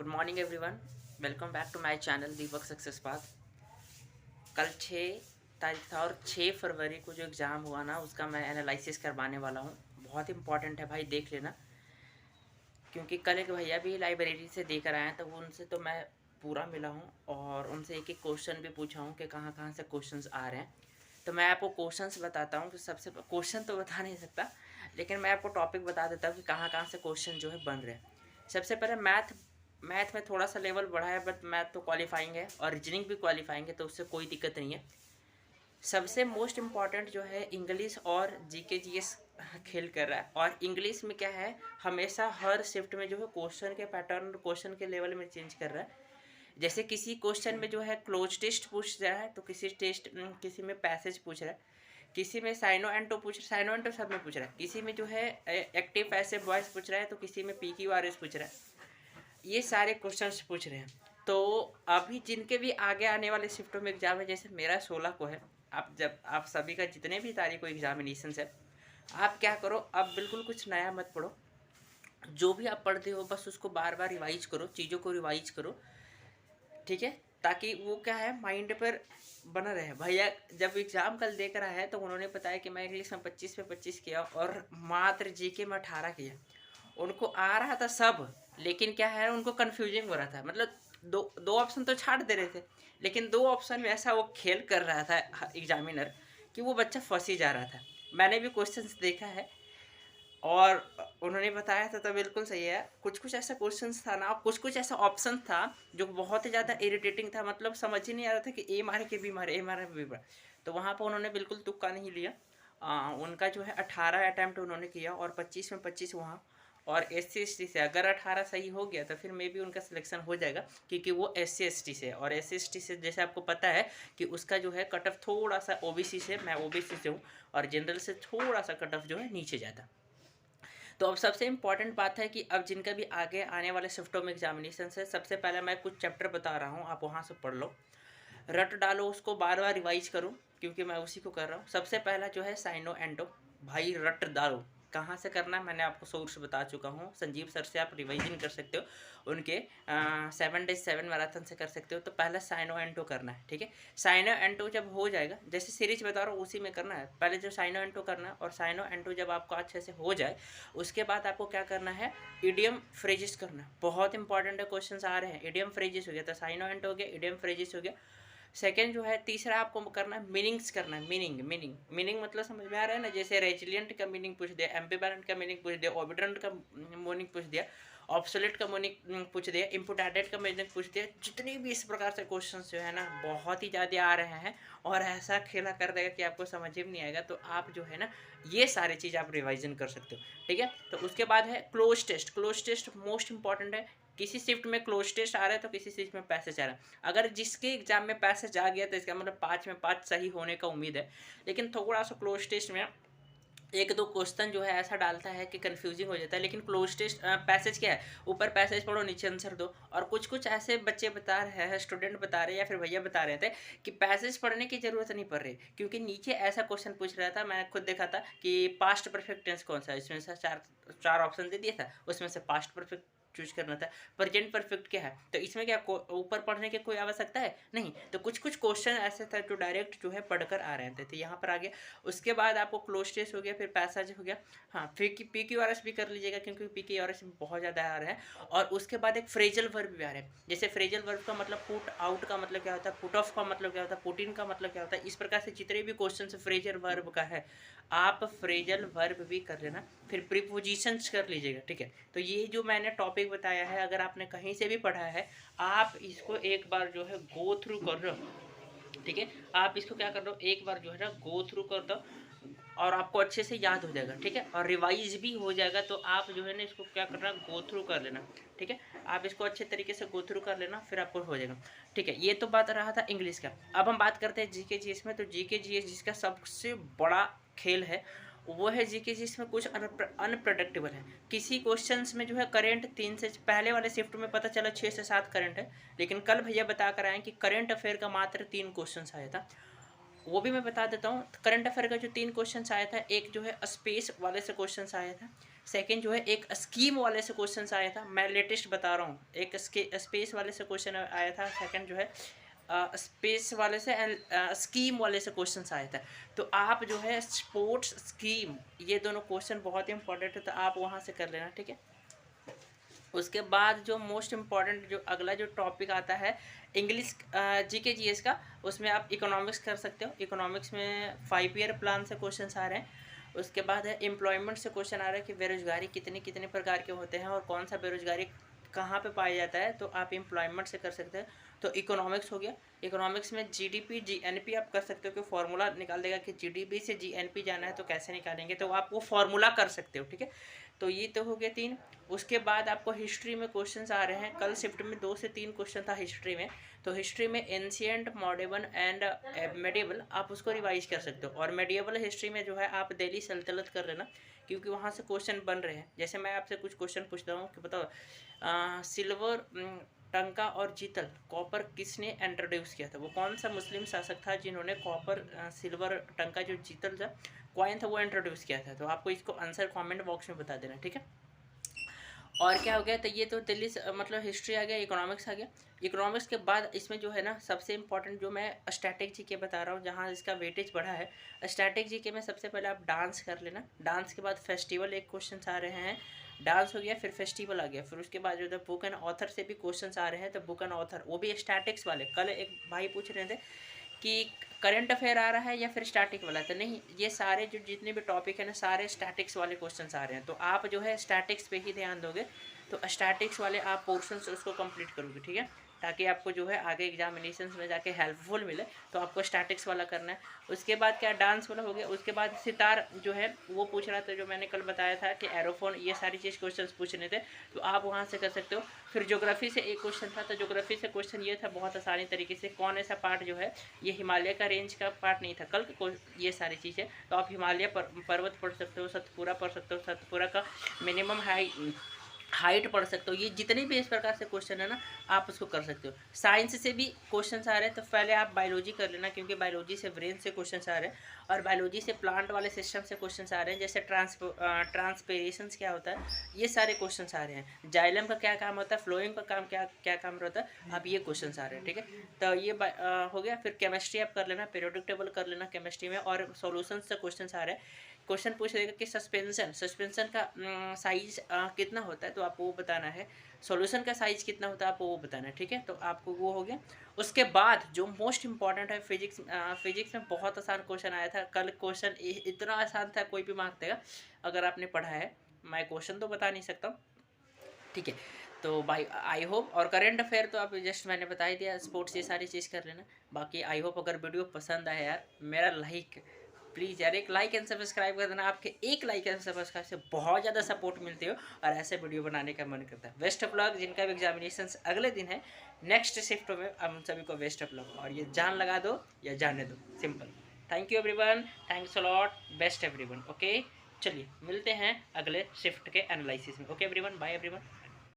Good morning everyone. Welcome back to my channel Deepak success path. कल 6 तारीख था और 6 फरवरी को जो एग्ज़ाम हुआ ना, उसका मैं एनालिसिस करवाने वाला हूँ। बहुत इंपॉर्टेंट है भाई, देख लेना। क्योंकि कल एक भैया भी लाइब्रेरी से देकर आए हैं, तो उनसे तो मैं पूरा मिला हूँ और उनसे एक एक क्वेश्चन भी पूछा हूँ कि कहाँ कहाँ से क्वेश्चंस आ रहे हैं। तो मैं आपको क्वेश्चंस बताता हूँ कि सबसे क्वेश्चन तो बता नहीं सकता, लेकिन मैं आपको टॉपिक बता देता हूँ कि कहाँ कहाँ से क्वेश्चन जो है बन रहे हैं। सबसे पहले मैथ में थोड़ा सा लेवल बढ़ा है, बट मैथ तो क्वालिफाइंग है और रीजनिंग भी क्वालिफाइंग है, तो उससे कोई दिक्कत नहीं है। सबसे मोस्ट इम्पॉर्टेंट जो है इंग्लिश और जीके जीएस खेल कर रहा है। और इंग्लिश में क्या है, हमेशा हर शिफ्ट में जो है क्वेश्चन के पैटर्न, क्वेश्चन के लेवल में चेंज कर रहा है। जैसे किसी क्वेश्चन में जो है क्लोज टेस्ट पूछ रहा है, तो किसी में पैसेज पूछ रहा है, किसी में साइनो एंटो साइनो एंटो सब में पूछ रहा है, किसी में जो है एक्टिव पैसिव वॉइस पूछ रहा है, तो किसी में PQRS पूछ रहा है। ये सारे क्वेश्चंस पूछ रहे हैं। तो अभी जिनके भी आगे आने वाले शिफ्टों में एग्जाम है, जैसे मेरा 16 को है, आप सभी का जितने भी तारीख को एग्जामिनेशन है, आप क्या करो, अब बिल्कुल कुछ नया मत पढ़ो। जो भी आप पढ़ते हो बस उसको बार बार रिवाइज करो, चीज़ों को रिवाइज करो, ठीक है, ताकि वो क्या है माइंड पर बना रहे। भैया जब एग्ज़ाम कल दे कर आया है, तो उन्होंने बताया कि मैं इंग्लिश में 25 पे 25 किया और मात्र जीके में 18 किया। उनको आ रहा था सब, लेकिन क्या है उनको कन्फ्यूजिंग हो रहा था। मतलब दो दो ऑप्शन तो छाड़ दे रहे थे, लेकिन दो ऑप्शन में ऐसा वो खेल कर रहा था एग्जामिनर कि वो बच्चा फंस ही जा रहा था। मैंने भी क्वेश्चंस देखा है और उन्होंने बताया था, तो बिल्कुल सही है। कुछ कुछ ऐसा क्वेश्चंस था ना, कुछ कुछ ऐसा ऑप्शन था जो बहुत ही ज़्यादा इरिटेटिंग था। मतलब समझ ही नहीं आ रहा था कि ए मारे के बी मारे, ए मारे बी मारे। तो वहाँ पर उन्होंने बिल्कुल तुक्का नहीं लिया। उनका जो है 18 अटैम्प्ट उन्होंने किया और 25 में 25 वहाँ। और SC ST से अगर 18 सही हो गया तो फिर मे भी उनका सिलेक्शन हो जाएगा, क्योंकि वो SC ST से, और SC ST से जैसे आपको पता है कि उसका जो है कट ऑफ थोड़ा सा OBC से, मैं OBC से हूँ, और जनरल से थोड़ा सा कट ऑफ जो है नीचे जाता। तो अब सबसे इम्पॉर्टेंट बात है कि अब जिनका भी आगे आने वाले शिफ्टों में एग्जामिनेशन है, सबसे पहले मैं कुछ चैप्टर बता रहा हूँ, आप वहाँ से पढ़ लो, रट डालो, उसको बार बार रिवाइज करो, क्योंकि मैं उसी को कर रहा हूँ। सबसे पहला जो है साइनो एंटो, भाई रट डालो। कहाँ से करना है मैंने आपको सोर्स बता चुका हूँ, संजीव सर से आप रिवाइजन कर सकते हो, उनके 7 days 7 मैराथन से कर सकते हो। तो पहले साइनो एंटो करना है, ठीक है। साइनो एंटो जब हो जाएगा, जैसे सीरीज बता रहा हूँ उसी में करना है, पहले जो साइनो एंटो करना है, और साइनो एंटो जब आपको अच्छे से हो जाए, उसके बाद आपको क्या करना है, इडियम फ्रेजेस करना है। बहुत इंपॉर्टेंट है, क्वेश्चन आ रहे हैं। इडियम फ्रेजेस हो गया, तो साइनो एंटो हो गया, इडियम फ्रेजेस हो गया। सेकेंड जो है, तीसरा आपको करना है मीनिंग्स करना है। मीनिंग मतलब समझ में आ रहा है ना। जैसे रेजिलियंट का मीनिंग पूछ दिया, एम्बिवेलेंट का मीनिंग पूछ दिया, ऑबिडेंट का मीनिंग पूछ दिया, ऑब्सोलेट का मीनिंग पूछ दिया, इम्पोर्टेंट का मीनिंग पूछ दिया। जितने भी इस प्रकार से क्वेश्चंस जो है ना, बहुत ही ज़्यादा आ रहे हैं और ऐसा खेला कर देगा कि आपको समझ ही नहीं आएगा। तो आप जो है ना, ये सारी चीज़ आप रिवाइजन कर सकते हो, ठीक है। तो उसके बाद है cloze test. Cloze test most important है। किसी शिफ्ट में क्लोज टेस्ट आ रहा है, तो किसी शिफ्ट में पैसेज आ रहा है। अगर जिसके एग्जाम में पैसेज आ गया, तो इसका मतलब 5 में 5 सही होने का उम्मीद है। लेकिन थोड़ा सा क्लोज टेस्ट में एक दो क्वेश्चन जो है ऐसा डालता है कि कंफ्यूजिंग हो जाता है। लेकिन क्लोज टेस्ट पैसेज क्या है, ऊपर पैसेज पढ़ो, नीचे आंसर दो। और कुछ कुछ ऐसे बच्चे बता रहे हैं, स्टूडेंट बता रहे हैं या फिर भैया बता रहे थे कि पैसेज पढ़ने की जरूरत नहीं पड़ रही, क्योंकि नीचे ऐसा क्वेश्चन पूछ रहा था, मैंने खुद देखा था कि पास्ट परफेक्ट टेंस कौन सा है। इसमें से चार ऑप्शन दे दिया था, उसमें से पास्ट परफेक्ट चूज करना था। प्रेजेंट परफेक्ट क्या है, तो इसमें क्या ऊपर पढ़ने की कोई आवश्यकता है नहीं। तो कुछ कुछ क्वेश्चन ऐसे थे जो डायरेक्ट जो है पढ़कर आ रहे थे, तो यहाँ पर आ गया। उसके बाद आपको क्लोज टेस्ट हो गया, फिर पैसेज हो गया। हाँ, फिर PQRS भी कर लीजिएगा, क्योंकि PQRS बहुत ज़्यादा आ रहे हैं। और उसके बाद एक फ्रेजल वर्ब भी आ रहे हैं। जैसे फ्रेजल वर्ब का मतलब पुट आउट का मतलब क्या होता है, पुट ऑफ का मतलब क्या होता है, पुट इन का मतलब क्या होता है। इस प्रकार से जितने भी क्वेश्चन फ्रेजल वर्ब का है, आप फ्रेजल वर्ब भी कर लेना। फिर प्रीपोजिशंस कर लीजिएगा, ठीक है। तो ये जो मैंने टॉपिक बताया है, अगर आपने कहीं से भी पढ़ा है, आप इसको एक बार जो है गो थ्रू कर रहे हो, ठीक है। आप इसको क्या कर रहे हो, एक बार जो है ना गो थ्रू कर दो, और आपको अच्छे से याद हो जाएगा, ठीक है। और रिवाइज भी हो जाएगा। तो आप जो है ना इसको क्या करना, गो थ्रू कर लेना, ठीक है। आप इसको अच्छे तरीके से गो थ्रू कर लेना, फिर आपको हो जाएगा, ठीक है। ये तो बात रहा था इंग्लिश का। अब हम बात करते हैं जीके जीएस में। तो जीके जीएस जिसका सबसे बड़ा खेल है, वो है जीके जिसमें कुछ अनप्रडिक्टेबल है। किसी क्वेश्चंस में जो है करंट 3 से, पहले वाले शिफ्ट में पता चला 6 से 7 करंट है, लेकिन कल भैया बता कर आए कि करंट अफेयर का मात्र 3 क्वेश्चंस आया था। वो भी मैं बता देता हूँ। करंट अफेयर का जो 3 क्वेश्चंस आया था, एक जो है स्पेस वाले से क्वेश्चंस आया था, सेकंड जो है एक स्कीम वाले से क्वेश्चन आया था, मैं लेटेस्ट बता रहा हूँ, एक स्पेस वाले से क्वेश्चन आया था। सेकंड जो है स्पेस वाले से एंड स्कीम वाले से क्वेश्चन आया था। तो आप जो है स्पोर्ट्स स्कीम ये दोनों क्वेश्चन बहुत ही इंपॉर्टेंट है, तो आप वहाँ से कर लेना, ठीक है। उसके बाद जो मोस्ट इम्पॉर्टेंट जो अगला जो टॉपिक आता है इंग्लिश जीके जीएस का, उसमें आप इकोनॉमिक्स कर सकते हो। इकोनॉमिक्स में 5 ईयर प्लान से क्वेश्चन आ रहे हैं। उसके बाद है एम्प्लॉयमेंट से क्वेश्चन आ रहा है कि बेरोजगारी कितने कितने प्रकार के होते हैं और कौन सा बेरोजगारी कहाँ पे पाया जाता है, तो आप एम्प्लॉयमेंट से कर सकते हैं। तो इकोनॉमिक्स हो गया। इकोनॉमिक्स में जीडीपी जीएनपी आप कर सकते हो कि फॉर्मूला निकाल देगा कि जीडीपी से जीएनपी जाना है तो कैसे निकालेंगे, तो आप वो फॉर्मूला कर सकते हो, ठीक है। तो ये तो हो गया 3। उसके बाद आपको हिस्ट्री में क्वेश्चंस आ रहे हैं। कल शिफ्ट में 2 से 3 क्वेश्चन था हिस्ट्री में। तो हिस्ट्री में एंशिएंट, मॉडर्न एंड मेडिएवल आप उसको रिवाइज कर सकते हो। और मेडिएवल हिस्ट्री में जो है आप दिल्ली सल्तनत कर लेना, क्योंकि वहाँ से क्वेश्चन बन रहे हैं। जैसे मैं आपसे कुछ क्वेश्चन पूछता हूँ कि बताओ सिल्वर टंका और जीतल कॉपर किसने इंट्रोड्यूस किया था, वो कौन सा मुस्लिम शासक था जिन्होंने कॉपर सिल्वर टंका जो जीतल था कॉइन था वो इंट्रोड्यूस किया था। तो आपको इसको आंसर कमेंट बॉक्स में बता देना, ठीक है। और क्या हो गया, तो ये तो दिल्ली मतलब हिस्ट्री आ गया, इकोनॉमिक्स आ गया। इकोनॉमिक्स के बाद इसमें जो है ना सबसे इंपॉर्टेंट जो मैं स्टैटिक जीके बता रहा हूँ, जहाँ इसका वेटेज बढ़ा है। स्टैटिक जीके में सबसे पहले आप डांस कर लेना। डांस के बाद फेस्टिवल एक क्वेश्चन आ रहे हैं। डांस हो गया, फिर फेस्टिवल आ गया, फिर उसके बाद जो है बुक एंड ऑथर से भी क्वेश्चन आ रहे हैं। तो बुक एंड ऑथर वो भी स्टैटिक्स वाले। कल एक भाई पूछ रहे थे कि करंट अफेयर आ रहा है या फिर स्टैटिक वाला, तो नहीं, ये सारे जो जितने भी टॉपिक है ना सारे स्टैटिक्स वाले क्वेश्चंस आ रहे हैं। तो आप जो है स्टैटिक्स पे ही ध्यान दोगे, तो स्टैटिक्स वाले आप पोर्शंस उसको कंप्लीट करोगे, ठीक है, ताकि आपको जो है आगे एग्जामिनेशंस में जाके हेल्पफुल मिले। तो आपको स्टैटिक्स वाला करना है। उसके बाद क्या डांस वाला हो गया। उसके बाद सितार जो है वो पूछ रहा था, जो मैंने कल बताया था कि एरोफोन, ये सारी चीज़ क्वेश्चन पूछने थे, तो आप वहाँ से कर सकते हो। फिर ज्योग्राफी से एक क्वेश्चन था, तो ज्योग्राफी से क्वेश्चन ये था बहुत आसानी तरीके से, कौन ऐसा पार्ट जो है ये हिमालय का रेंज का पार्ट नहीं था कल, ये सारी चीज़ें। तो आप हिमालय पर्वत पढ़ सकते हो, सतपुरा पढ़ सकते हो, सतपुरा का मिनिमम हाइट पढ़ सकते हो। ये जितने भी इस प्रकार से क्वेश्चन है ना आप उसको कर सकते हो। साइंस से भी क्वेश्चन आ रहे हैं, तो पहले आप बायोलॉजी कर लेना, क्योंकि बायोलॉजी से ब्रेन से क्वेश्चन आ रहे हैं, और बायोलॉजी से प्लांट वाले सिस्टम से क्वेश्चन आ रहे हैं। जैसे ट्रांसपेरेशन क्या होता है, ये सारे क्वेश्चन आ रहे हैं। जाइलम का क्या काम होता है, फ्लोइंग का काम क्या काम रहता है, अब ये क्वेश्चन आ रहे हैं, ठीक है। तो ये हो गया। फिर केमिस्ट्री आप कर लेना, पीरियोडिक टेबल कर लेना केमिस्ट्री में, और सॉल्यूशन से क्वेश्चन आ रहे हैं। क्वेश्चन पूछ देगा कि सस्पेंशन का साइज कितना होता है, तो आपको वो बताना है। सॉल्यूशन का साइज कितना होता है आपको वो बताना है, ठीक है। तो आपको वो हो गया। उसके बाद जो मोस्ट इंपॉर्टेंट है फिजिक्स। फिजिक्स में बहुत आसान क्वेश्चन आया था कल। क्वेश्चन इतना आसान था कोई भी मार्क देगा अगर आपने पढ़ा है। मैं क्वेश्चन तो बता नहीं सकता, ठीक है। तो बाई आई होप, और करंट अफेयर तो आप जस्ट मैंने बता ही दिया। स्पोर्ट्स ये सारी चीज़ कर लेना। बाकी आई होप अगर वीडियो पसंद आए यार, मेरा लाइक प्लीज़ यार, एक लाइक एंड सब्सक्राइब कर देना। आपके एक लाइक एंड सब्सक्राइब से बहुत ज़्यादा सपोर्ट मिलती हो और ऐसे वीडियो बनाने का मन करता है। बेस्ट ऑफ लक जिनका भी एग्जामिनेशन अगले दिन है नेक्स्ट शिफ्ट में, हम सभी को बेस्ट ऑफ लक। और ये जान लगा दो या जाने दो, simple. Thank you everyone, thanks a lot, best everyone. Okay, चलिए मिलते हैं अगले शिफ्ट के एनालिसिस में। Okay everyone, bye everyone.